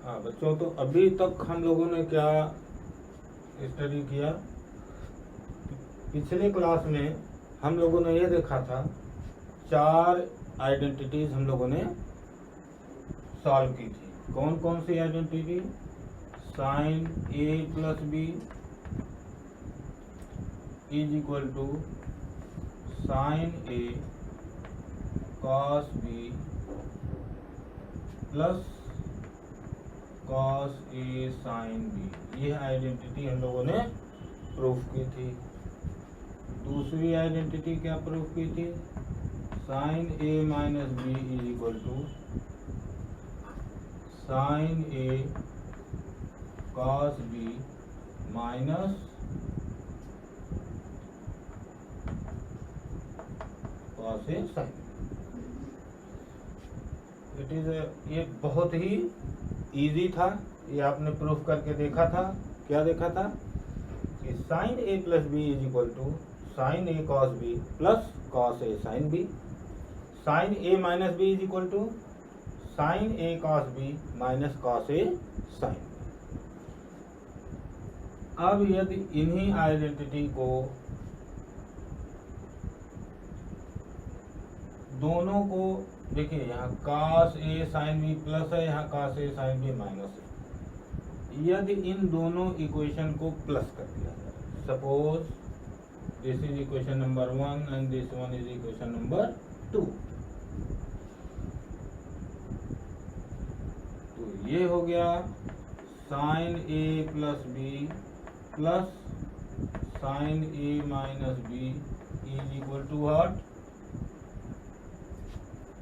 हाँ बच्चों, तो अभी तक हम लोगों ने क्या स्टडी किया? पिछले क्लास में हम लोगों ने ये देखा था, 4 आइडेंटिटीज हम लोगों ने सॉल्व की थी। कौन कौन सी identity? Sine A plus B is equal to sine A cos B plus cos A sine B. ये आइडेंटिटी हम लोगों ने प्रूफ की थी। दूसरी आइडेंटिटी क्या प्रूफ की थी? Sine A minus B is equal to sine A cos B minus cos A sine. It is ये बहुत ही इजी था, ये आपने प्रूफ करके देखा था। क्या देखा था? कि sine A plus B is equal to sine A cos B plus cos A sine B. Sine A minus B is equal to sine A cos B minus cos A sine B. अब यदि इन्हीं identity को दोनों को देखिए, यहाँ cos A sine B plus है, यहाँ cos A sine B minus है। यदि इन दोनों इक्वेशन को प्लस कर दिया जाए, suppose this is equation number 1 and this one is equation number 2, तो ये हो गया sine A plus B plus sine A minus B is equal to what?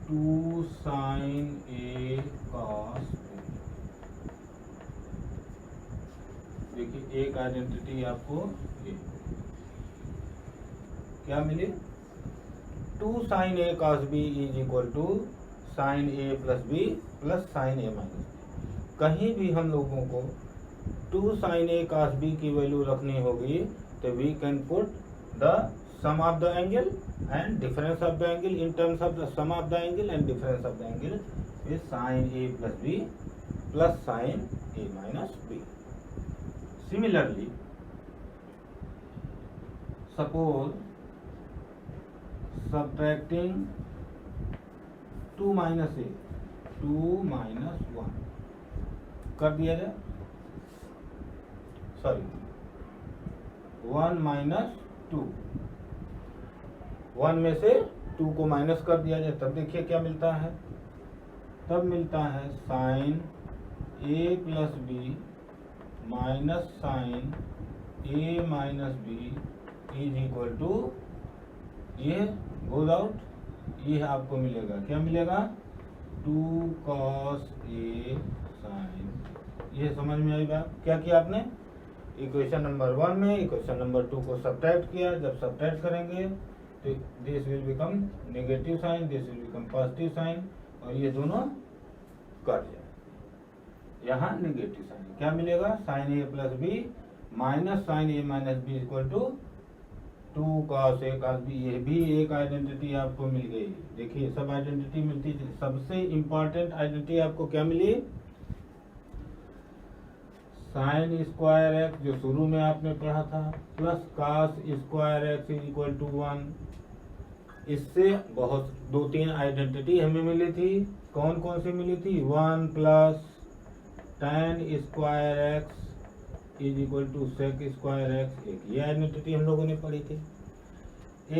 2 sine A cos B. देखिए एक आइडेंटिटी आपको ये क्या मिली? 2 sine A cos B is equal to sine A plus B plus sine A minus B. कहीं भी हम लोगों को 2 साइन ए कॉस बी की वैल्यू रखनी होगी तो we can put the sum of the angle and difference of the angle in terms of the sum of the angle and difference of the angle is sin A plus B plus sin A minus B. Similarly, suppose subtracting 2 minus A, 2 minus 1 कर दिया जाए, sorry 1 minus 2, 1 में से 2 को minus कर दिया जाए, तब देखिए क्या मिलता है? तब मिलता है sine A plus B minus sine A minus B is equal to, ये गोज आउट, ये आपको मिलेगा, क्या मिलेगा? 2 कॉस ए साइन। ये समझ में आई बात? क्या किया आपने? इक्वेशन नंबर 1 में इक्वेशन नंबर 2 को सब्ट्रैक्ट किया। जब सब्ट्रैक्ट करेंगे तो this will become negative sine, this will become positive sine, और ये दोनों कट जाए। यहाँ नेगेटिव साइन क्या मिलेगा? Sine A plus B minus sine A minus B equal to 2 cos A cos B. ये भी एक आइडेंटिटी आपको मिल गई। देखिए सब आइडेंटिटी मिलती है। सबसे इंपॉर्टेंट आइडेंटिटी आपको क्या मिली? साइन स्क्वायर एक्स, जो शुरू में आपने पढ़ा था, plus cos square x is equal to 1। इससे बहुत 2-3 आइडेंटिटी हमें मिली थी। कौन कौन सी मिली थी? 1 plus tan square x is equal to sec square X. एक ये आइडेंटिटी हम लोगों ने पढ़ी थी।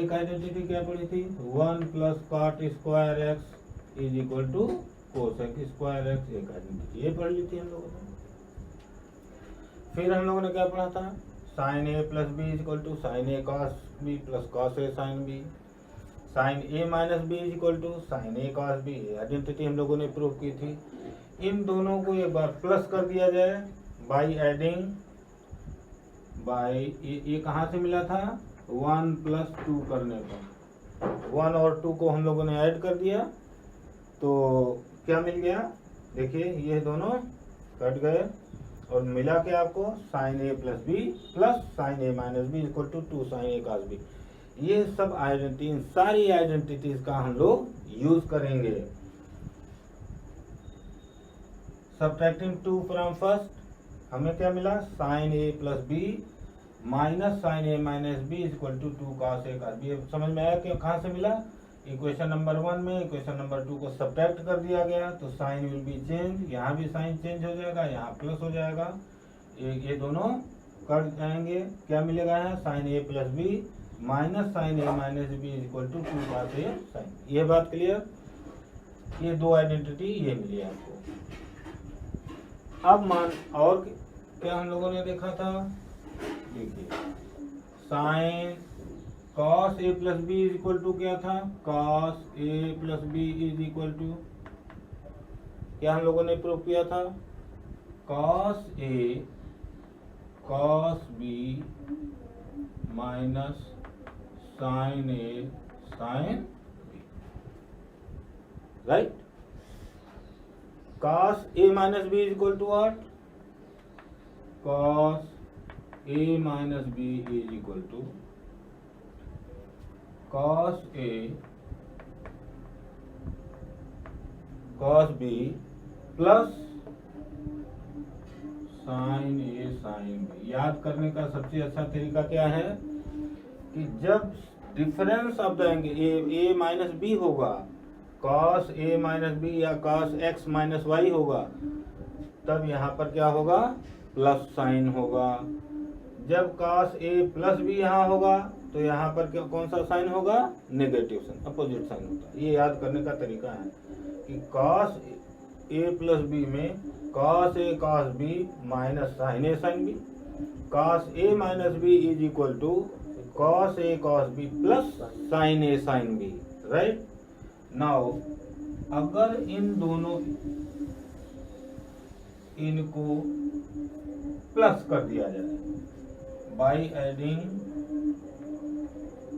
एक आइडेंटिटी क्या पढ़ी थी? 1 plus cot square x is equal to cosec square X. एक आइडेंटिटी ये पढ़ ली थी हम लोगों ने। फिर हम लोगों ने क्या पढ़ा था? Sine A plus B is equal to sine A cos B plus cos A sine B. Sine A minus B is equal to sine A cos B. Identity हम लोगों ने प्रूव की थी। इन दोनों को एक बार प्लस कर दिया जाए बाई एडिंग, बाई ये कहाँ से मिला था? 1 प्लस 2 करने पर 1 और 2 को हम लोगों ने ऐड कर दिया तो क्या मिल गया? देखिए ये दोनों कट गए और मिला के आपको sine A plus B plus sine A minus B equal to 2 sine A cos B. ये सब आइडेंटिटी, सारी आइडेंटिटीज का हम लोग यूज करेंगे। सब्ट्रैक्टिंग 2 फ्रॉम फर्स्ट हमें क्या मिला, sine A plus B minus sine A minus B equal to 2 cos A cos B. समझ में आया कि कहाँ से मिला, इक्वेशन नंबर 1 में इक्वेशन नंबर 2 को सब्ट्रैक्ट कर दिया गया, तो साइन विल बी चेंज, यहाँ भी साइन चेंज हो जाएगा, यहाँ प्लस हो जाएगा, ये दोनों कट जाएंगे, क्या मिलेगा यहाँ sine A plus B minus sine A minus B equal to 2 cos A sine. ये बात क्लियर, ये दो आइडेंटिटी ये मिली आपको। अब मान और क्या हम लोगों ने देखा था, देखिए sine cos a plus B is equal to क्या था, cos a plus B is equal to क्या हम लोगों ने प्रूव किया था, cos a cos b minus sine a sine b, right. cos a minus b is equal to what, cos a minus b is equal to cos a cos b plus sine a sine b। याद करने का सबसे अच्छा तरीका क्या है कि जब difference of the angle a minus B होगा, cos a माइनस बी या cos x माइनस वाई होगा, तब यहाँ पर क्या होगा, प्लस साइन होगा। जब cos a प्लस बी यहाँ होगा तो यहाँ पर क्या कौन सा साइन होगा, नेगेटिव साइन, अपोजिट साइन होता है। ये याद करने का तरीका है कि cos a प्लस बी में cos a cos b minus sine a sine b, cos a minus b is equal to cos a cos b plus sine a sine b, right. Now अगर इन दोनों इनको plus कर दिया जाए by adding,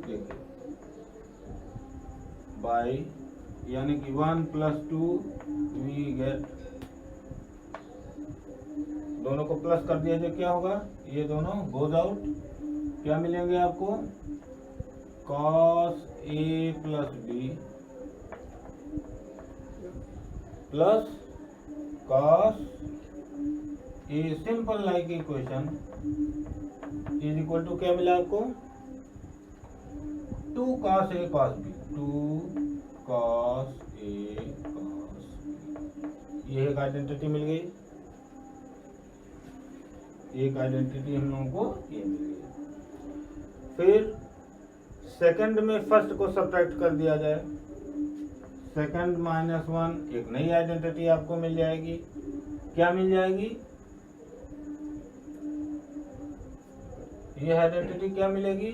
देखिए by यानी कि 1 प्लस 2 वी गेट, दोनों को प्लस कर दिया जाए क्या होगा, ये दोनों गोज आउट, क्या मिलेंगे आपको, cos a plus B plus cos a simple like equation is equal to क्या मिला आपको, 2 cos a cos b, 2 cos a cos b। ये एक आइडेंटिटी मिल गई, एक आइडेंटिटी हम लोगों को ये मिल गई। फिर सेकंड में फर्स्ट को सब्ट्रैक्ट कर दिया जाए, सेकंड माइनस 1, एक नई आइडेंटिटी आपको मिल जाएगी, क्या मिल जाएगी, ये आइडेंटिटी क्या मिलेगी,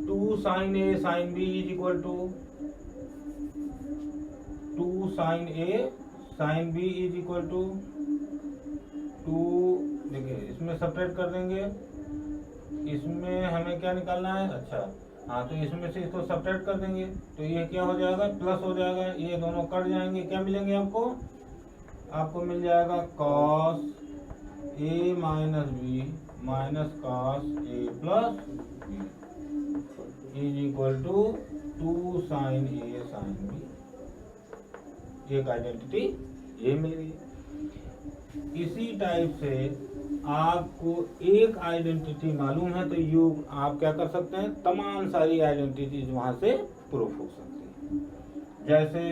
2 sine A sine B is equal to 2 sine A sine B is equal to 2, देखिए इसमें सब्ट्रैक्ट कर देंगे, इसमें हमें क्या निकालना है, अच्छा हाँ, तो इसमें से इसको सब्ट्रैक्ट कर देंगे तो ये क्या हो जाएगा, प्लस हो जाएगा, ये दोनों कट जाएंगे, क्या मिलेंगे आपको, आपको मिल जाएगा cos a minus B minus cos a plus B is equal to 2 sine a sine B. एक आइडेंटिटी ये मिल गई। इसी टाइप से आपको एक आइडेंटिटी मालूम है तो यू आप क्या कर सकते हैं, तमाम सारी आइडेंटिटीज वहां से प्रूफ हो सकती है। जैसे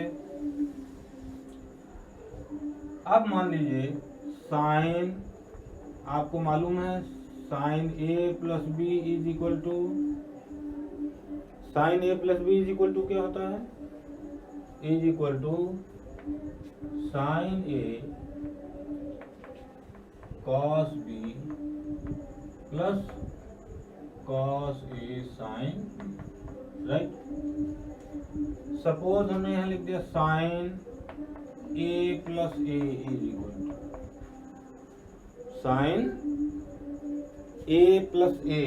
अब मान लीजिए साइन, आपको मालूम है sine A plus B is equal to, sine A plus B is equal to क्या होता है, is equal to sine A cos b plus cos a sin b, right. Suppose हमने यहाँ लिख दिया sine a plus a is equal to sine a plus a,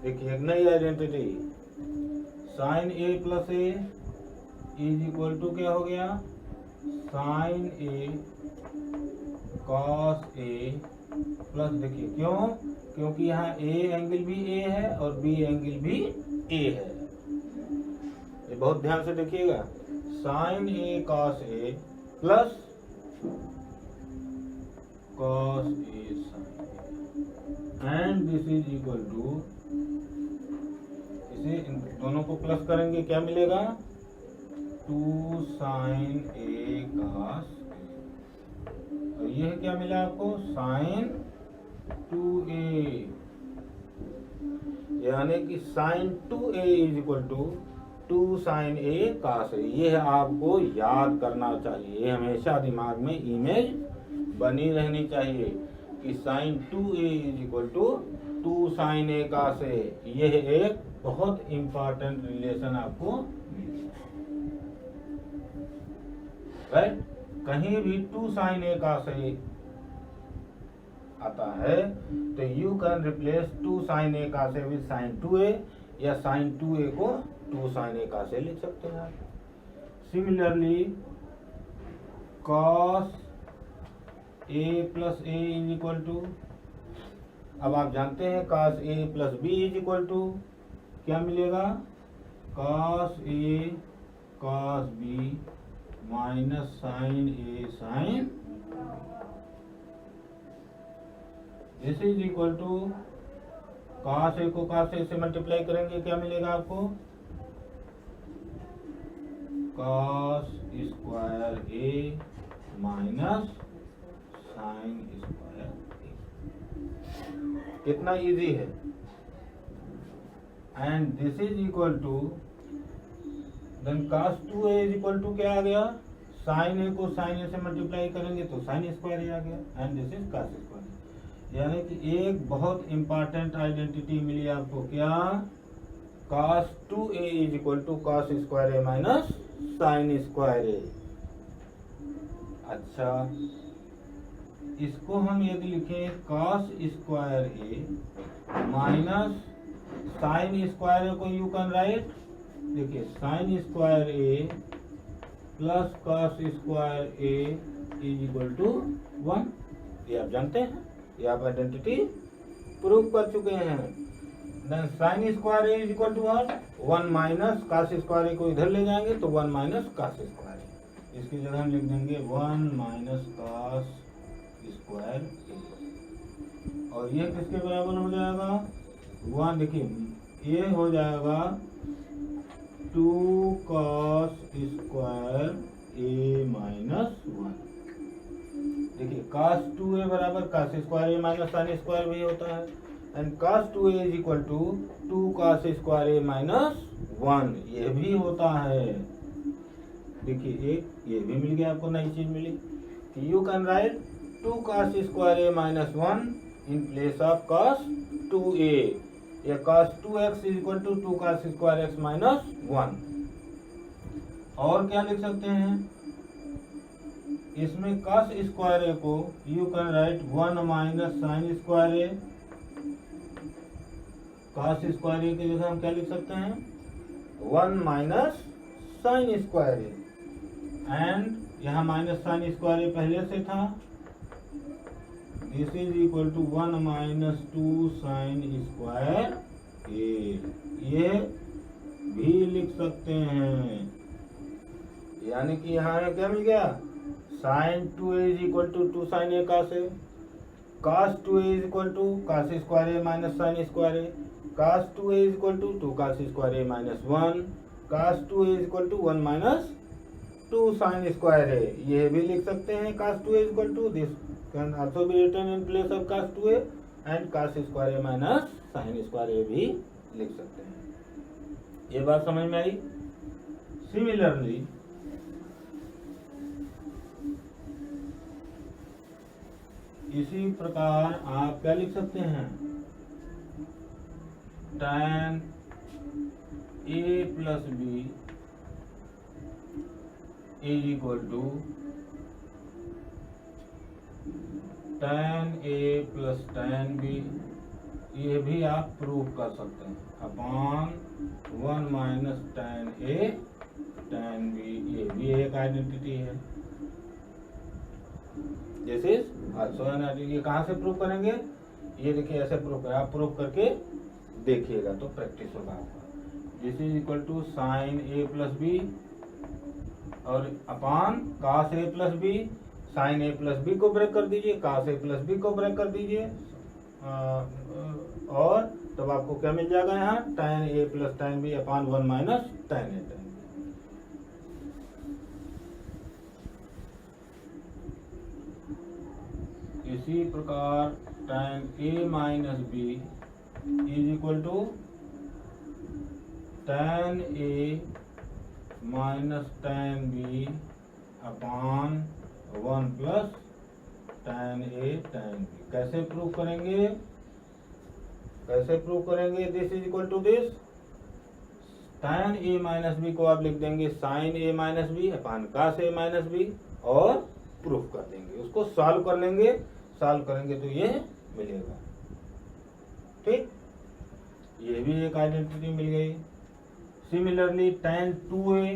देखिए एक नई identity, sine a plus a is equal to क्या हो गया, sine a cos a plus, देखिए क्यों, क्योंकि यहाँ a एंगल भी a है और b एंगल भी a है, ये बहुत ध्यान से देखिएगा, sine a cos a plus cos A sin A and this is equal to, इसे इन दोनों को प्लस करेंगे क्या मिलेगा, 2 sin A cos A। और ये क्या मिला आपको, sin 2A, यानी कि sin 2A is equal to 2 sin A cos A। ये आपको याद करना चाहिए, हमेशा दिमाग में इमेज बनी रहनी चाहिए कि sin 2A is equal to 2 sin A cos A। यह एक बहुत इंपॉर्टेंट रिलेशन आपको राइट। कहीं भी 2 sin A cos A आता है तो you can replace 2 sin A cos A with sin 2A, या sin 2A को 2 sin A cos A लिख सकते हैं आप। Similarly cos A plus A is equal to, अब आप जानते हैं cos A plus B is equal to क्या मिलेगा, cos A cos B minus sin A sin, this is equal to cos A को cos A से multiply करेंगे क्या मिलेगा आपको, cos square A minus sin square A। कितना easy है। And this is equal to then cos 2A is equal to क्या आ गया, sin A को sin A से मल्टीप्लाई करेंगे तो sin स्क्वायर A आ गया, and this is cos square. यानी कि एक बहुत इंपॉर्टेंट आइडेंटिटी मिली आपको, क्या, cos 2A is equal to cos square A minus sin square A। अच्छा, इसको हम यदि लिखें cos square A minus sin square A को यू कैन राइट, देखिए sin square A plus cos square A is equal to 1। ये आप जानते हैं, ये आप आइडेंटिटी प्रूव कर चुके हैं। Then sin square A is equal to 1 minus cos square A को इधर ले जाएंगे तो 1 माइनस cos स्क्वायर A। इसकी जगह हम लिख देंगे 1 माइनस cos स्क्वायर A। और ये किसके बराबर हो जाएगा, 1, देखिए ये हो जाएगा 2 cos स्क्वायर A माइनस 1। देखिए cos 2A बराबर cos square A minus sin square भी होता है, and cos 2A is equal to 2 cos square A minus 1, ये भी होता है। देखिए एक ये भी मिल गया, आपको नई चीज मिली कि you can write 2 cos square A minus 1 in place of cos 2A, या cos 2x is equal to 2 cos square x minus 1। और क्या लिख सकते हैं, इसमें cos स्क्वायर A को you can write 1 minus sin square A। cos square A की जगह हम क्या लिख सकते हैं, 1 minus sin square A, and यहाँ माइनस sin स्क्वायर A पहले से था, this is equal to 1 minus 2 sin square A। ये भी लिख सकते हैं, यानी कि यहाँ क्या मिल गया, sin 2A is equal to 2 sin A cos A, cos 2A is equal to cos square A minus sin square A, cos 2A is equal to 2 cos square A minus 1, cos 2A is equal to 1 minus 2 sin square A। ये भी लिख सकते हैं, cos 2A is equal to this can also be written in place of cos 2A, and cos square A minus sin square A भी लिख सकते हैं। ये बात समझ में आई। सिमिलरली इसी प्रकार आप क्या लिख सकते हैं, tan A plus B is equal to tan A plus tan B। ये भी आप प्रूव कर सकते हैं upon 1 minus tan A tan B। ये भी एक आइडेंटिटी है, this is also an identity. ये कहाँ से प्रूव करेंगे, ये देखिए ऐसे प्रूव करें, आप प्रूव करके देखिएगा तो प्रैक्टिस होगा आपका। This is equal to sin A plus B और upon cos A plus B sine A plus B को ब्रेक कर दीजिए, कास ए प्लस बी को ब्रेक कर दीजिए, और तब आपको क्या मिल जाएगा यहाँ tan A plus tan B upon 1 minus tan A tan B. इसी प्रकार tan A minus B is equal to tan A minus tan B upon 1 plus tan A tan B. कैसे प्रूव करेंगे, this is equal to this, tan A minus B को आप लिख देंगे sin A minus B upon cos A minus B और proof कर देंगे, उसको सॉल्व कर लेंगे, सॉल्व करेंगे तो ये मिलेगा। ठीक, ये भी एक आइडेंटिटी मिल गई। सिमिलरली tan 2a,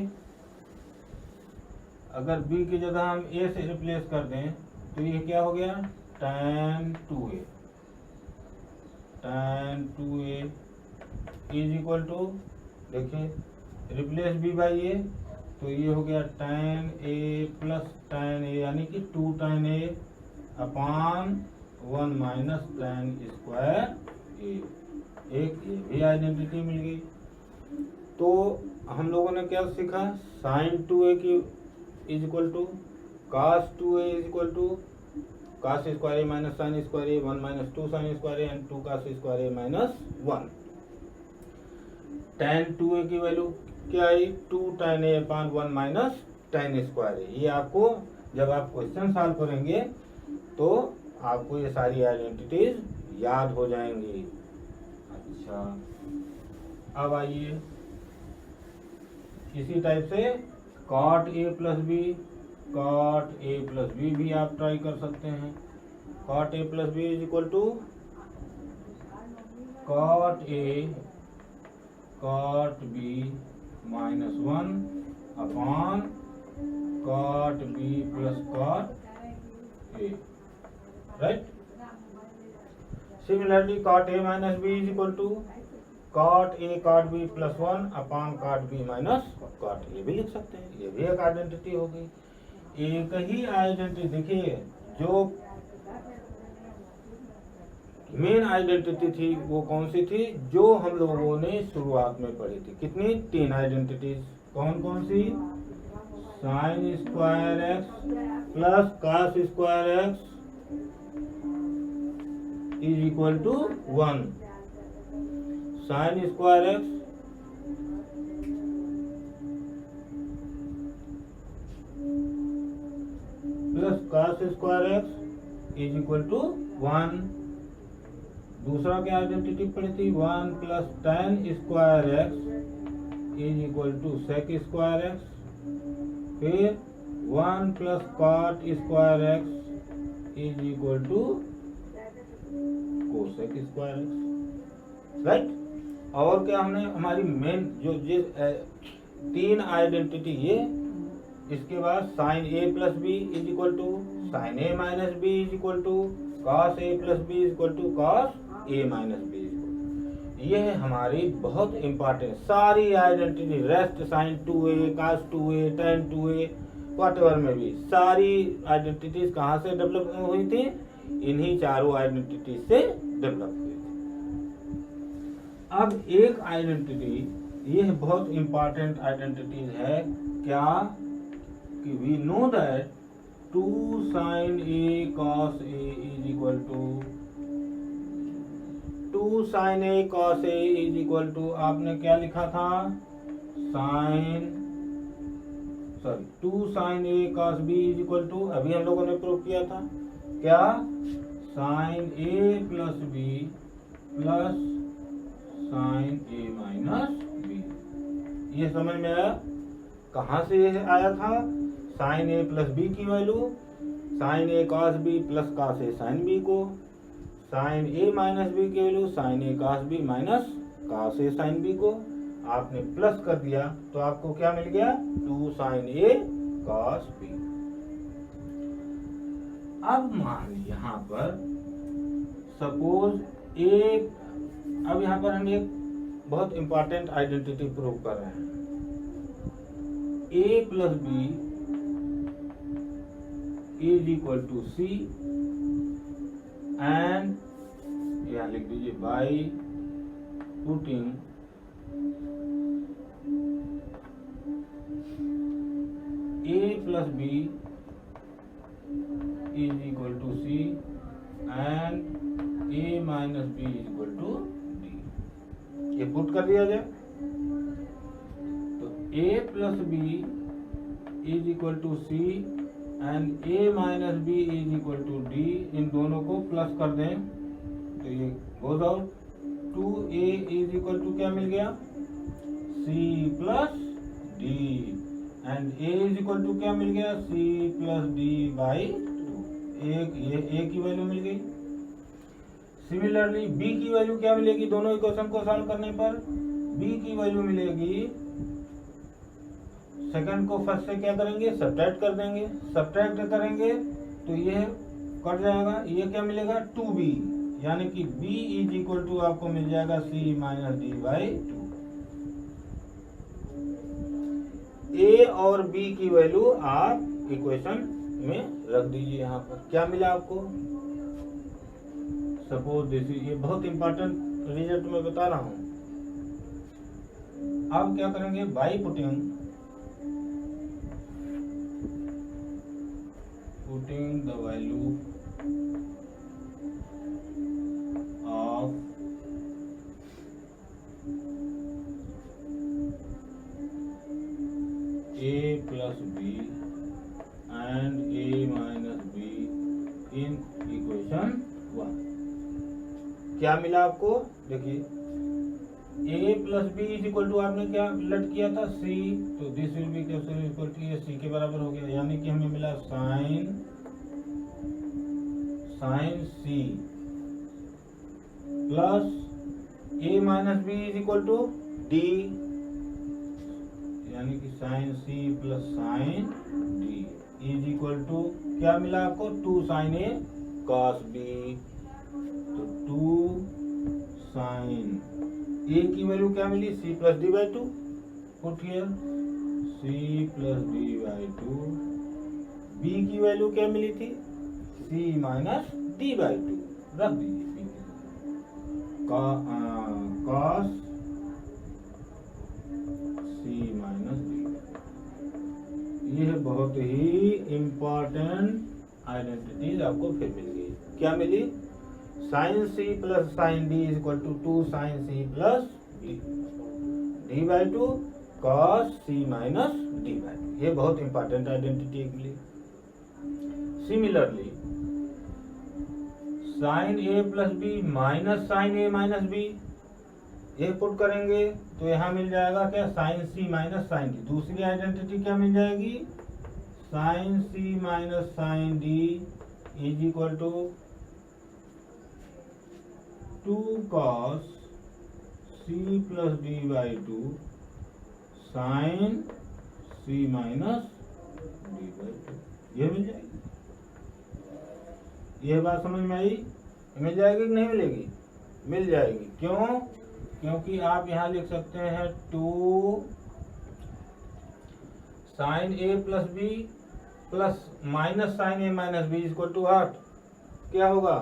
अगर b की जगह हम a से रिप्लेस कर दें तो ये क्या हो गया tan 2a is equal to, देखिए रिप्लेस b बाई a, तो ये हो गया tan a plus tan a यानी कि 2 tan a upon 1 minus tan square a। एक ये भी आइडेंटिटी मिल गई। तो हम लोगों ने क्या सीखा, sin 2a की is equal to cos 2a is equal to cos square a minus sin square a 1 minus 2 sin square a and 2 cos square a minus 1। tan 2a की वैल्यू क्या आई, 2 tan a upon 1 minus tan square a। ये आपको जब आप question solve करेंगे तो आपको ये सारी आइडेंटिटीज याद हो जाएंगी। अच्छा, अब आइए इसी टाइप से cot a प्लस बी भी आप ट्राई कर सकते हैं। cot a plus B is equal to cot b minus 1 upon cot b plus cot a, right. Similarly cot a minus B is equal to cot a cot b plus 1 upon cot b minus cot a भी लिख सकते हैं। ये भी एक identity हो गई। एक ही आइडेंटिटी, देखिए जो मेन आइडेंटिटी थी वो कौन सी थी, जो हम लोगों ने शुरुआत में पढ़ी थी। कितनी, 3 आइडेंटिटीज। कौन कौन सी, sine square x plus cos square x is equal to 1, sine square x plus cos square x is equal to 1। दूसरा क्या आइडेंटिटी पड़ी थी, 1 plus tan square x is equal to sec square x. फिर 1 plus cot square x is equal to cosec square x, right. और क्या हमने हमारी main जो 3 आइडेंटिटी ये, इसके बाद sin a plus B is equal to sin a minus B is equal to cos a plus B is equal to cos a minus B. ये है हमारी बहुत इंपॉर्टेंट सारी identity. Rest sin 2a cos 2a tan 2a whatever में भी सारी identities कहाँ से डेवलप हुई थी, इन्हीं चारों आइडेंटिटी से डेवलप हुई थी। अब एक आइडेंटिटी, ये बहुत इंपॉर्टेंट आइडेंटिटीज है क्या, कि we know that 2 sin a cos a is equal to 2 sin a cos a is equal to, आपने क्या लिखा था, 2 sin a cos b is equal to, अभी हम लोगों ने प्रूव किया था क्या, sin a plus b plus sin a minus b। ये समझ में आया, कहाँ से आया था, sin a प्लस b की value sin a cos b plus cos a sin b को, sin a माइनस b की value sin a cos b minus cos a sin b को आपने प्लस कर दिया तो आपको क्या मिल गया, 2 sin a cos b। अब मान लीजिए यहाँ पर सपोज अब यहाँ पर हम एक बहुत इंपॉर्टेंट आइडेंटिटी प्रूव कर रहे हैं, a plus B is equal to C and यहाँ लिख दीजिए by putting a plus b is equal to c and a minus b is equal to d। ये पुट कर दिया जाए तो a plus b is equal to c and a minus b is equal to d। इन दोनों को plus कर दें तो ये goes out. 2a is equal to क्या मिल गया c plus d and a is equal to क्या मिल गया c प्लस डी बाई 2। ये a की वैल्यू मिल गई। सिमिलरली b की वैल्यू क्या मिलेगी दोनों इक्वेशन को सॉल्व करने पर? b की वैल्यू मिलेगी, सेकंड को फर्स्ट से क्या करेंगे सब्ट्रैक्ट कर देंगे। सब्ट्रैक्ट करेंगे तो ये कट जाएगा, ये क्या मिलेगा 2b, यानी कि b इज इक्वल टू आपको मिल जाएगा c minus D by 2। a और b की वैल्यू आप इक्वेशन में रख दीजिए। यहाँ पर क्या मिला आपको? सपोज दिस, ये बहुत इंपॉर्टेंट रिजल्ट मैं बता रहा हूँ। अब क्या करेंगे by putting the value of a plus b and a minus b in equation 1। क्या मिला आपको? देखिए a plus b is equal to आपने क्या लट किया था c, तो this will be equal to ये c के बराबर हो गया, यानी कि हमें मिला sine c plus a minus b is equal to d, यानी कि sine c plus sine d is equal to क्या मिला आपको 2 साइन a cos b। तो 2 साइन a की वैल्यू क्या मिली c plus D by 2, put here c plus D by 2। b की value क्या मिली थी c माइनस डी बाई 2, रख दीजिए b की cos c माइनस डी। ये बहुत ही इम्पोर्टेंट आइडेंटिटीज आपको फिर मिल गई। क्या मिली? Sine c plus sine d is equal to 2 sine c plus D by 2 cos c minus D by 2। ये बहुत इंपॉर्टेंट आइडेंटिटी मिली। Similarly sine a plus b minus sine a minus b, ये पुट करेंगे तो यहाँ मिल जाएगा क्या sine c minus sine D. दूसरी आइडेंटिटी क्या मिल जाएगी sine c minus sine D is equal to 2 cos c plus D by 2 sine c minus D by 2। ये मिल जाएगी। ये बात समझ में आई? मिल जाएगी कि नहीं मिलेगी? मिल जाएगी। क्यों? क्योंकि आप यहाँ लिख सकते हैं 2 sine a plus B plus minus sine a minus B equal to 8। क्या होगा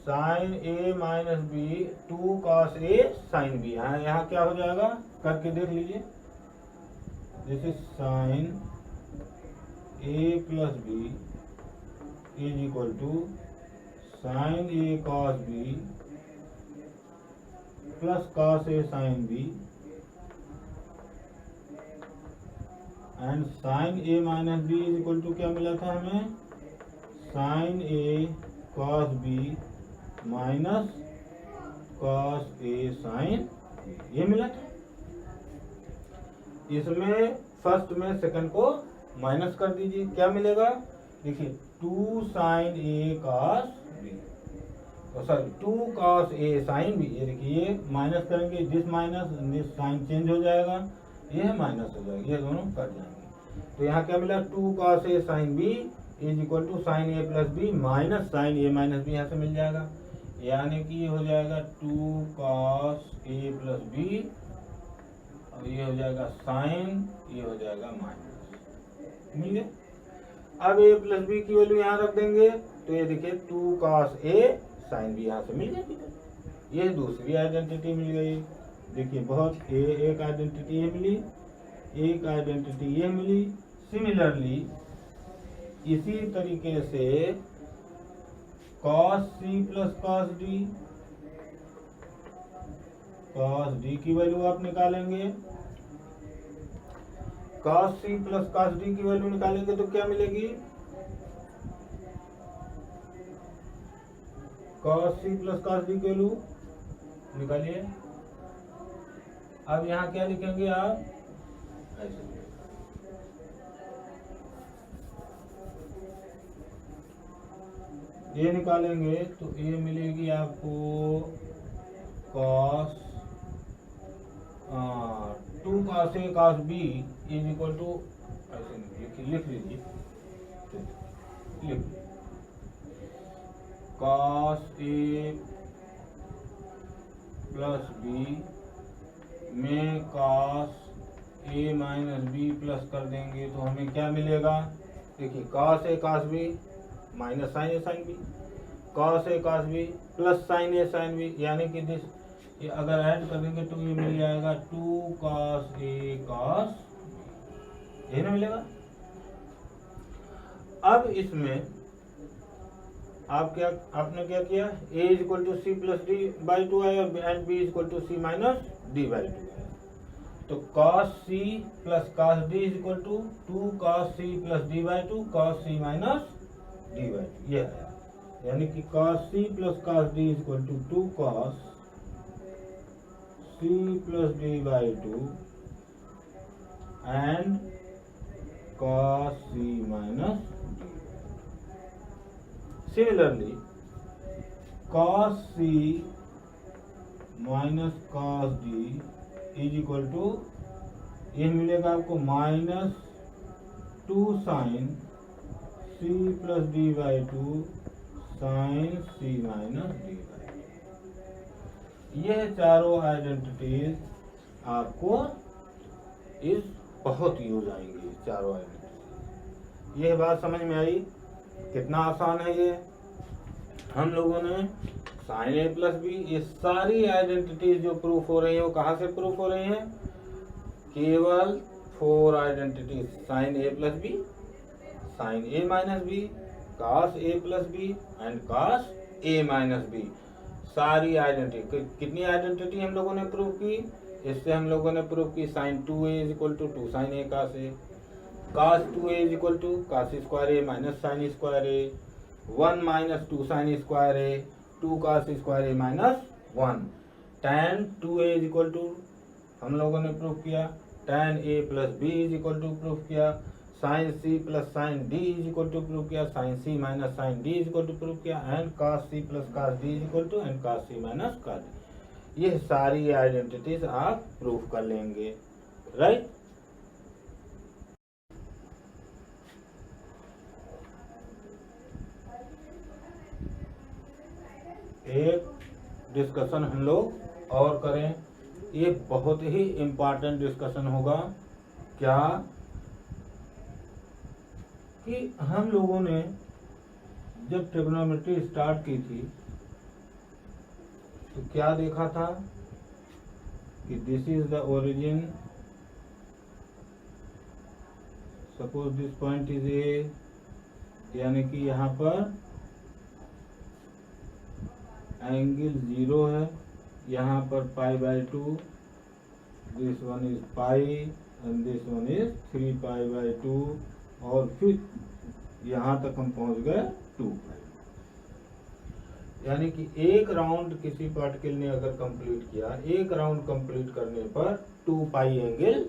sine a minus B 2 cos a sine B. यहाँ क्या हो जाएगा करके देख लीजिए। This is sine a plus B is equal to sine a cos b plus cos a sine b and sine a minus b is equal to क्या मिला था हमें sine a cos b minus cos a sine b। ये मिला था। इसमें first में second को माइनस कर दीजिए, क्या मिलेगा देखिए 2 sine a cos b, sorry 2 cos a sine b। ये देखिए माइनस करेंगे, this minus this sign change हो जाएगा, ये माइनस हो जाएगा, ये दोनों कट जाएंगे। तो यहाँ क्या मिला 2 cos a sine b is equal to sine a plus B minus sine a minus B, यहाँ से मिल जाएगा, यानी कि ये हो जाएगा 2 cos a प्लस बी और ये हो जाएगा साइन, ये हो जाएगा माइनस। मिल गया। अब a प्लस बी की वैल्यू यहाँ रख देंगे तो ये देखिए 2 cos a sin b यहाँ से मिल गया। ये दूसरी आइडेंटिटी मिल गई। देखिए बहुत एक आइडेंटिटी ये मिली, एक आइडेंटिटी ये मिली। सिमिलरली इसी तरीके से cos c plus cos d की वैल्यू आप निकालेंगे। cos c plus cos d की वैल्यू निकालेंगे तो क्या मिलेगी? cos c plus cos d की वैल्यू निकालिए। अब यहाँ क्या लिखेंगे आप? ऐसे ये निकालेंगे तो ये मिलेगी आपको cos 2 cos a cos b is equal to, ऐसे लिख लीजिए, लिख cos a प्लस b में cos a minus b plus कर देंगे तो हमें क्या मिलेगा? देखिए cos a cos b minus sine A sine B, cos a cos b plus sine A sine B, यानी कि ये अगर ऐड कर देंगे तो ये मिल जाएगा 2 cos a cos b, ये ना मिलेगा। अब इसमें आपने क्या किया? a is equal to C plus D by 2 आया and b is equal to C minus D by 2 आया। तो cos c plus cos d is equal to 2 cos c plus D by 2 cos c minus D by 2 ये आया। यानी कि cos c plus cos d is equal to 2 cos c plus d by 2 and cos c minus d। Similarly cos c minus cos d is equal to ये मिलेगा आपको minus 2 sine c plus d by 2 sine c minus d by 2। यह चारों identities आपको इस बहुत use आएंगी, चारों आइडेंटिटीज। यह बात समझ में आई? कितना आसान है ये। हम लोगों ने साइन ए प्लस बी, ये सारी आइडेंटिटीज जो प्रूफ हो रही है वो कहाँ से प्रूफ हो रही हैं? केवल 4 identities, sine A plus B, sine A minus B, cos a plus B and cos a minus B. सारी आइडेंटिटी, कितनी आइडेंटिटी हम लोगों ने प्रूव की? इससे हम लोगों ने प्रूव की sine 2a is equal to 2 sine a cos a, cos 2a is equal to cos square a minus sine square a, 1 minus 2 sine square a, 2 cos square a minus 1, tan 2a is equal to हम लोगों ने prove किया, tan a plus b is equal to prove किया, sine c plus sine d is equal to prove किया, sine c minus sign d is equal to prove किया, and cos c plus cos d is equal to and cos c minus cos d। ये सारी identities आप prove कर लेंगे, right. एक discussion हम लोग और करें, ये बहुत ही इम्पोर्टेंट डिस्कशन होगा। क्या कि हम लोगों ने जब ट्रिग्नोमेट्री स्टार्ट की थी तो क्या देखा था कि this is the origin, suppose this point is a, यानी कि यहाँ पर एंगल 0 है, यहाँ पर pi by 2, this one is pi and this one is 3 pi by 2, और फिर यहाँ तक हम पहुँच गए 2 पाई। यानी कि एक राउंड किसी पार्टिकल ने अगर कंप्लीट किया, एक राउंड कंप्लीट करने पर 2 पाई एंगल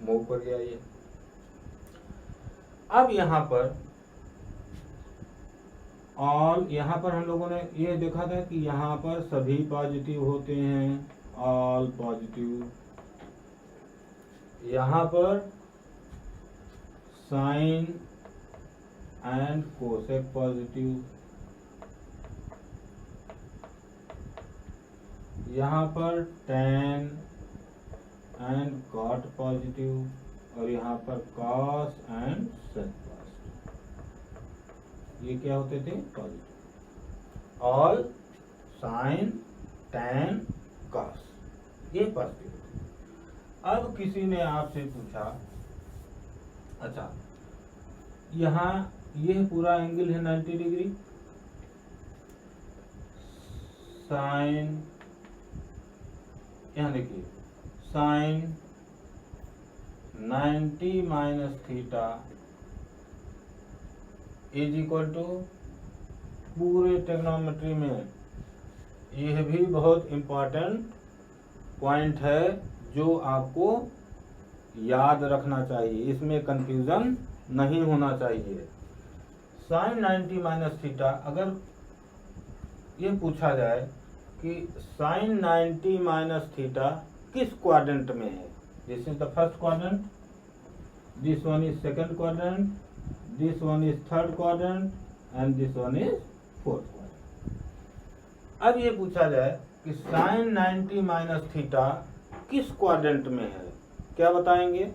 मूव कर गया ये। अब यहाँ पर ऑल, यहाँ पर हम लोगों ने ये देखा था कि यहाँ पर सभी पॉजिटिव होते हैं, ऑल पॉजिटिव। यहाँ पर साइन एंड कोसेक पॉजिटिव, यहाँ पर tan एंड कॉट पॉजिटिव, और यहाँ पर cos एंड sin पॉजिटिव। ये क्या होते थे? Positive. All sign tan cos, ये पॉजिटिव होते। अब किसी ने आपसे पूछा, अच्छा यहाँ ये पूरा एंगल है 90 डिग्री, साइन, यहाँ देखिए sine 90 minus theta is equal to, पूरे ट्रिग्नोमेट्री में यह भी बहुत इम्पोर्टेंट पॉइंट है जो आपको याद रखना चाहिए, इसमें कंफ्यूजन नहीं होना चाहिए। साइन 90 माइनस थीटा, अगर ये पूछा जाए कि साइन 90 माइनस थीटा किस क्वाड्रेंट में है, this is the first quadrant, this one is second quadrant, this one is third quadrant and this one is fourth quadrant. अब ये पूछा जाए कि साइन 90 माइनस थीटा किस क्वाड्रेंट में है, क्या बताएंगे?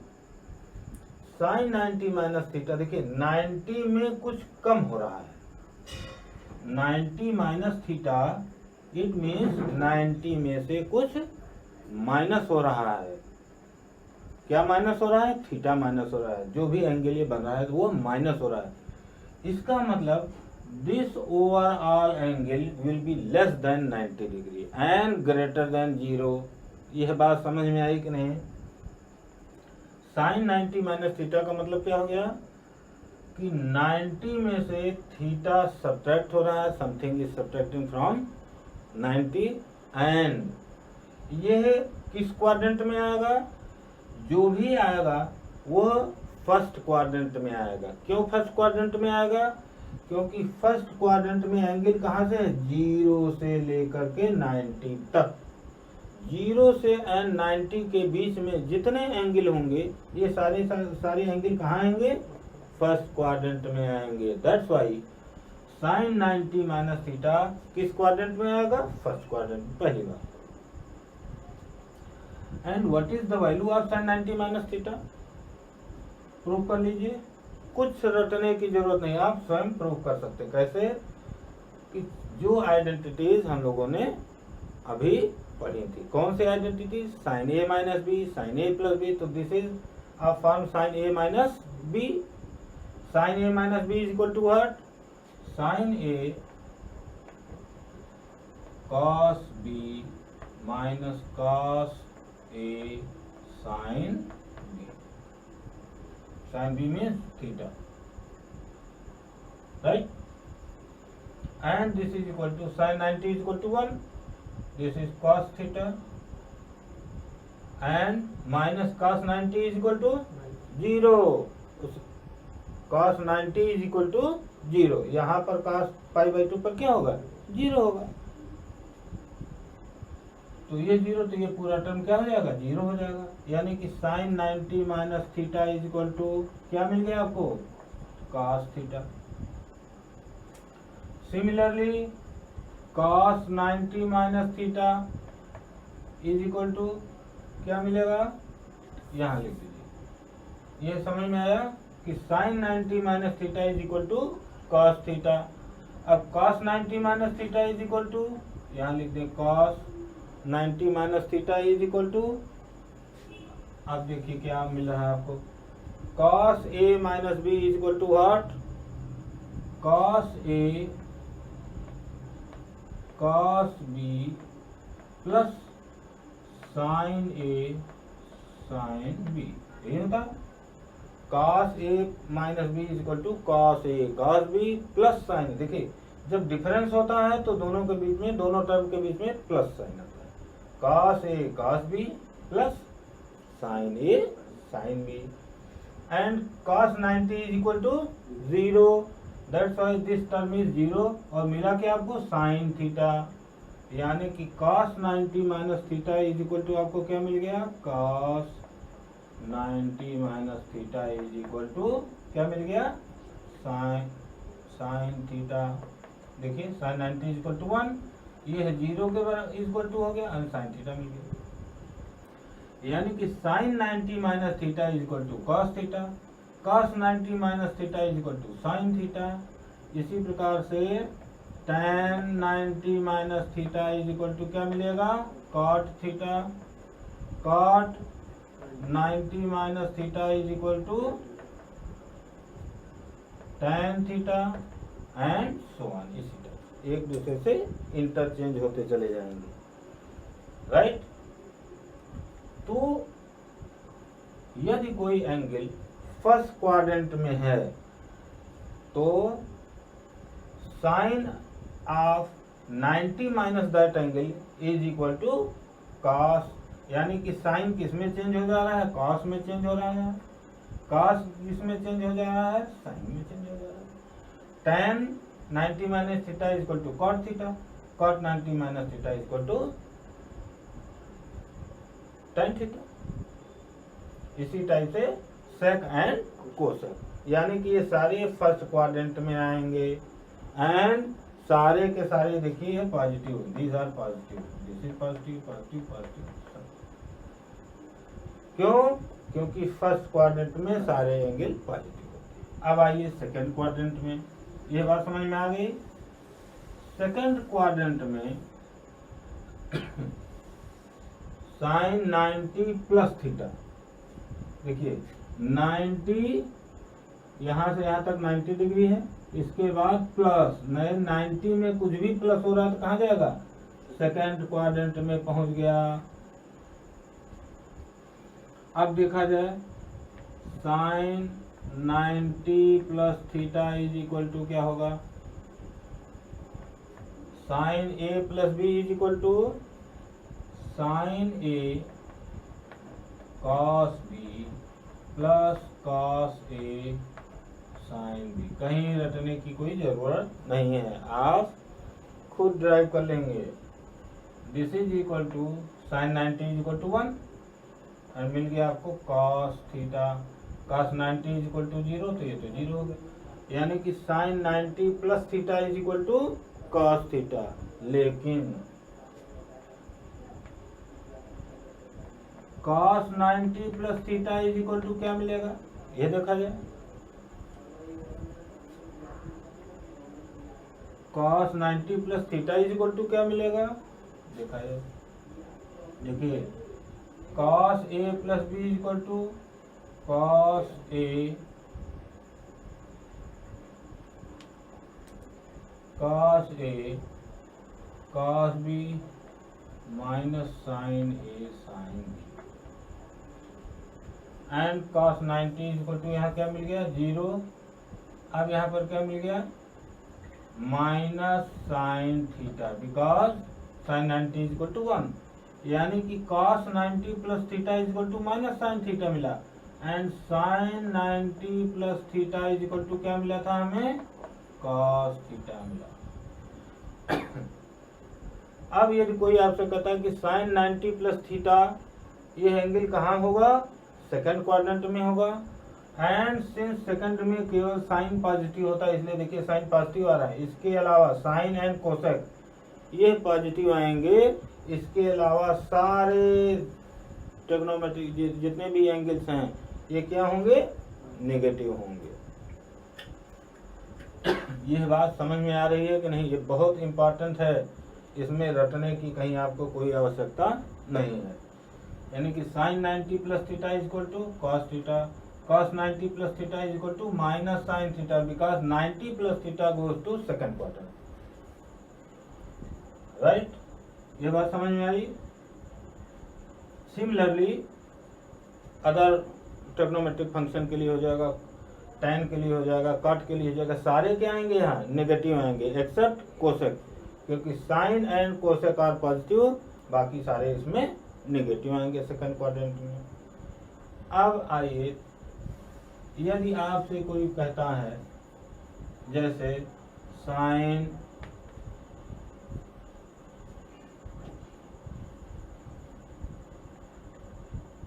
साइन 90 माइनस थीटा, देखिए 90 में कुछ कम हो रहा है, 90 माइनस थीटा इट मीन्स 90 में से कुछ माइनस हो रहा है। क्या माइनस हो रहा है? थीटा माइनस हो रहा है, जो भी एंगल ये बन रहा है वो माइनस हो रहा है। इसका मतलब this overall angle will be less than 90 degree and greater than 0। यह बात समझ में आई कि नहीं? साइन 90 माइनस थीटा का मतलब क्या हो गया कि 90 में से थीटा सब्ट्रैक्ट हो रहा है, something is subtracting from 90 and यह किस क्वाड्रेंट में आएगा? जो भी आएगा वो फर्स्ट क्वाड्रेंट में आएगा। क्यों फर्स्ट क्वाड्रेंट में आएगा? क्योंकि फर्स्ट क्वाड्रेंट में एंगल कहाँ से है? 0 से लेकर के 90 तक। 0 से एंड 90 के बीच में जितने एंगल होंगे ये सारे एंगल कहाँ आएंगे? फर्स्ट क्वाड्रेंट में आएंगे। That's why sine 90 minus theta किस क्वाड्रेंट में आएगा? फर्स्ट क्वाड्रेंट में, पहली बार। And what is the value of sine 90 minus theta? Prove कर लीजिए, कुछ रटने की जरूरत नहीं, आप स्वयं प्रूव कर सकते। कैसे? कि जो आइडेंटिटीज हम लोगों ने अभी पढ़ी थी, कौन सी identities? Sine A minus B, sine A plus B, तो this is a form sine A minus B. Sine A minus B is equal to what? Sine A cos B minus cos A sine B. Sine B means theta, right? And this is equal to sin 90 is equal to 1. This is cos theta and minus cos 90 is equal to 0. cos 90 is equal to 0. यहाँ पर cos pi by 2 पर क्या होगा? 0 होगा। तो ये 0, तो ये पूरा टर्म क्या हो जाएगा? 0 हो जाएगा। यानी कि sine 90 minus theta is equal to क्या मिल गया आपको? cos theta. Similarly cos 90 minus theta is equal to क्या मिलेगा? यहाँ लिख दीजिए। ये समझ में आया कि sine 90 minus theta is equal to cos theta. अब cos 90 minus theta is equal to, यहाँ लिख दें cos 90 minus theta is equal to, आप देखिए क्या मिल रहा है आपको? cos a minus B is equal to what? cos a cos b plus sin a sin b। यही होता cos a minus B is equal to cos a cos b plus sin। देखिए जब डिफरेंस होता है तो दोनों के बीच में, दोनों टर्म के बीच में प्लस साइन आता है। cos a cos b plus sin a sin b and cos 90 is equal to 0, that's why this term is 0। और मिला क्या आपको? sin theta. यानी कि cos 90 minus theta is equal to आपको क्या मिल गया? cos 90 minus theta is equal to क्या मिल गया? sin theta. देखिए sin 90 इज इक्वल टू 1, ये है 0 के बराबर इक्वल टू हो गया, और sin थीटा मिल गया। यानी कि sin 90 minus theta is equal to cos theta, cos 90 minus theta is equal to sin theta, इसी प्रकार से tan 90 minus theta is equal to क्या मिलेगा, cot theta, cot 90 minus theta is equal to tan theta and so on. इसी तरह एक दूसरे से इंटरचेंज होते चले जाएंगे, राइट। तो यदि कोई एंगल फर्स्ट क्वाड्रेंट में है तो sine of 90 minus that angle is equal to cos, यानी कि साइन किस में चेंज हो जा रहा है, कॉस में चेंज हो रहा है, कॉस किस में चेंज हो जा रहा है, साइन में चेंज हो जा रहा है। tan 90 minus theta is equal to cot theta, cot 90 minus theta is equal to tan theta. इसी टाइप से सेक एंड कोसेक, यानी कि ये सारे फर्स्ट क्वाड्रेंट में आएंगे एंड सारे के सारे देखिए positive, these are positive, this is positive, positive, positive. क्यों? क्योंकि फर्स्ट क्वाड्रेंट में सारे एंगल पॉजिटिव होते हैं। अब आइए सेकंड क्वाड्रेंट में, ये बात समझ में आ गई। सेकंड क्वाड्रेंट में साइन 90 प्लस थीटा, देखिए 90 यहाँ से यहाँ तक 90 डिग्री है, इसके बाद प्लस 90 में कुछ भी प्लस हो रहा है तो कहाँ जाएगा, सेकंड क्वाड्रेंट में पहुंच गया। अब देखा जाए sine 90 plus theta is equal to क्या होगा, sine A plus B is equal to sine A cos B plus cos A sine B. कहीं रटने की कोई जरूरत नहीं है, आप खुद ड्राइव कर लेंगे। This is equal to sine 90 is equal to 1 और मिल गया आपको cos theta, cos 90 is equal to 0, तो ये तो 0 हो गया, यानी कि sine 90 plus theta is equal to cos theta. लेकिन cos 90 plus theta is equal to क्या मिलेगा, ये देखा जाए। Cos 90 plus theta is equal to क्या मिलेगा, देखा जाए। देखिए cos A plus B is equal to cos A cos B minus sine A sine B and cos 90 is equal to यहाँ क्या मिल गया 0। अब यहाँ पर क्या मिल गया minus sine theta, because sine 90 is equal to 1, यानी कि cos 90 plus theta is equal to minus sine theta मिला and sine 90 plus theta is equal to क्या मिला था हमें, कॉस थीटा मिला। अब यदि कोई आपसे कहता है कि साइन 90 प्लस थीटा ये एंगल कहाँ होगा, सेकंड क्वाड्रेंट में होगा एंड सिंस सेकंड में केवल साइन पॉजिटिव होता है, इसलिए देखिए साइन पॉजिटिव आ रहा है। इसके अलावा साइन एंड कोसेक ये पॉजिटिव आएंगे, इसके अलावा सारे ट्रिग्नोमेट्रिक जितने भी एंगल्स हैं ये क्या होंगे, नेगेटिव होंगे। यह बात समझ में आ रही है कि नहीं, ये बहुत इंपॉर्टेंट है, इसमें रटने की कहीं आपको कोई आवश्यकता नहीं है। यानी कि sine 90 plus theta is equal to cos theta, cos 90 plus theta is equal to minus sin theta because 90 plus theta goes to second quadrant, right? ये बात समझ में आई। सिमिलरली अदर ट्रिग्नोमेट्रिक फंक्शन के लिए हो जाएगा, tan के लिए हो जाएगा, cot के लिए हो जाएगा, सारे क्या आएंगे यहाँ नेगेटिव आएंगे एक्सेप्ट कोसेक, क्योंकि sine and cosec are positive, बाकी सारे इसमें नेगेटिव आएंगे सेकंड क्वाड्रेंट में। अब आइए यदि आपसे कोई कहता है जैसे साइन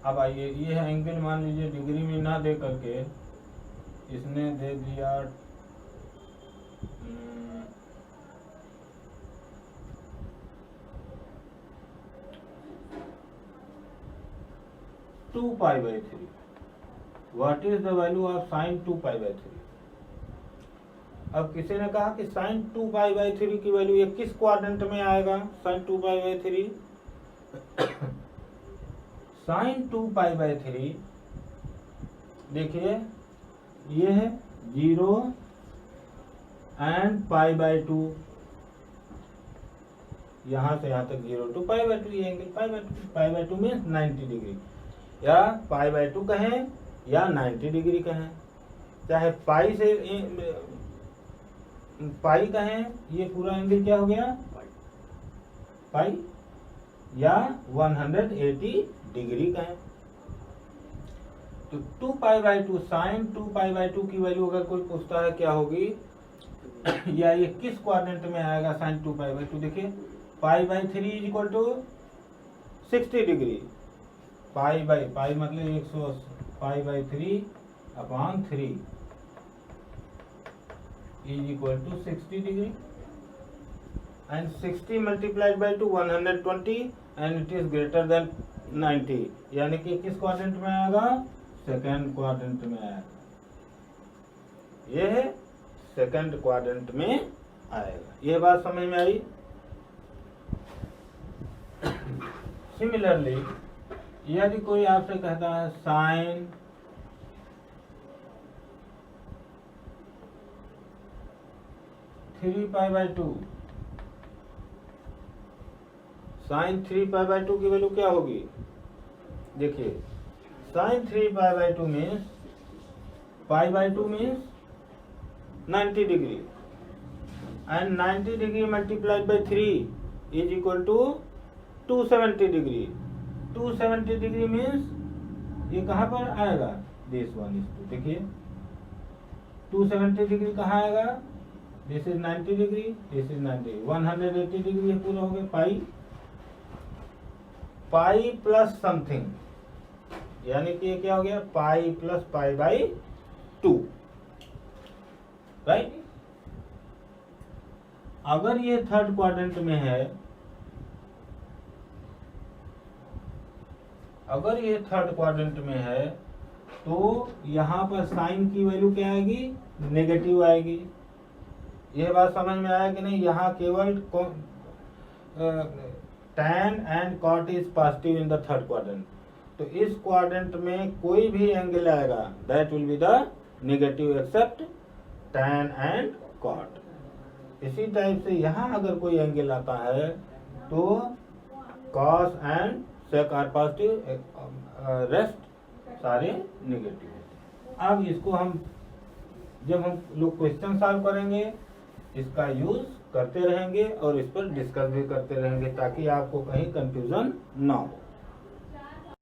अब आइए ये एंगल मान लीजिए डिग्री में ना दे करके इसने दे दिया 2π/3. What is the value of sin 2π/3? अब किसी ने कहा कि साइन 2π/3 की वैल्यू ये किस क्वाड्रेंट में आएगा? साइन 2π/3 साइन 2π/3 देखिए ये है 0 एंड π/2, यहाँ से यहाँ तक 0 to π/2, ये एंगल π/2 मीन्स 90 डिग्री, या π/2 कहें या 90 डिग्री कहें, चाहे पाई से पाई कहें, ये पूरा एंगल क्या हो गया पाई, या 180 डिग्री कहें। तो 2π/2 साइन 2π/2 की वैल्यू अगर कोई पूछता है क्या होगी या ये किस क्वाड्रेंट में आएगा साइन 2π/2, देखिए π/3 इज इक्वल टू 60 डिग्री, पाई मतलब 180, π/3/3 is equal to 60 degree, and 60 multiplied by 2 120, and it is greater than 90, यानी कि किस क्वाड्रेंट में आएगा? सेकंड क्वाड्रेंट में आएगा, ये है सेकंड क्वाड्रेंट में आएगा। ये बात समझ में आई? सिमिलरली यदि कोई आपसे कहता है साइन 3π/2, साइन 3π/2 की वैल्यू क्या होगी? देखिए sine 3π/2 means π/2 means 90 degree, and 90 degree multiplied by 3 is equal to 270 degree. 270 degree means ये कहाँ पर आएगा? दिस वन इज टू, देखिए 270 डिग्री कहाँ आएगा? This is 90 degree, this is 90, 180 degree ये पूरा हो गया। पाई प्लस समथिंग, यानी कि ये क्या हो गया? Pi plus π/2, right. अगर ये थर्ड क्वाड्रेंट में है, अगर ये थर्ड क्वाड्रेंट में है तो यहाँ पर साइन की वैल्यू क्या आएगी? नेगेटिव आएगी। यह बात समझ में आया कि नहीं? यहाँ केवल tan and cot is positive in the third quadrant, तो इस क्वाड्रेंट में कोई भी एंगल आएगा that will be the negative except tan and cot। इसी टाइप से यहाँ अगर कोई एंगल आता है तो cos and sec are positive, rest सारे नेगेटिव। अब इसको हम जब हम लोग क्वेश्चन सॉल्व करेंगे इसका यूज करते रहेंगे और इस पर डिस्कस भी करते रहेंगे ताकि आपको कहीं कंफ्यूजन ना हो।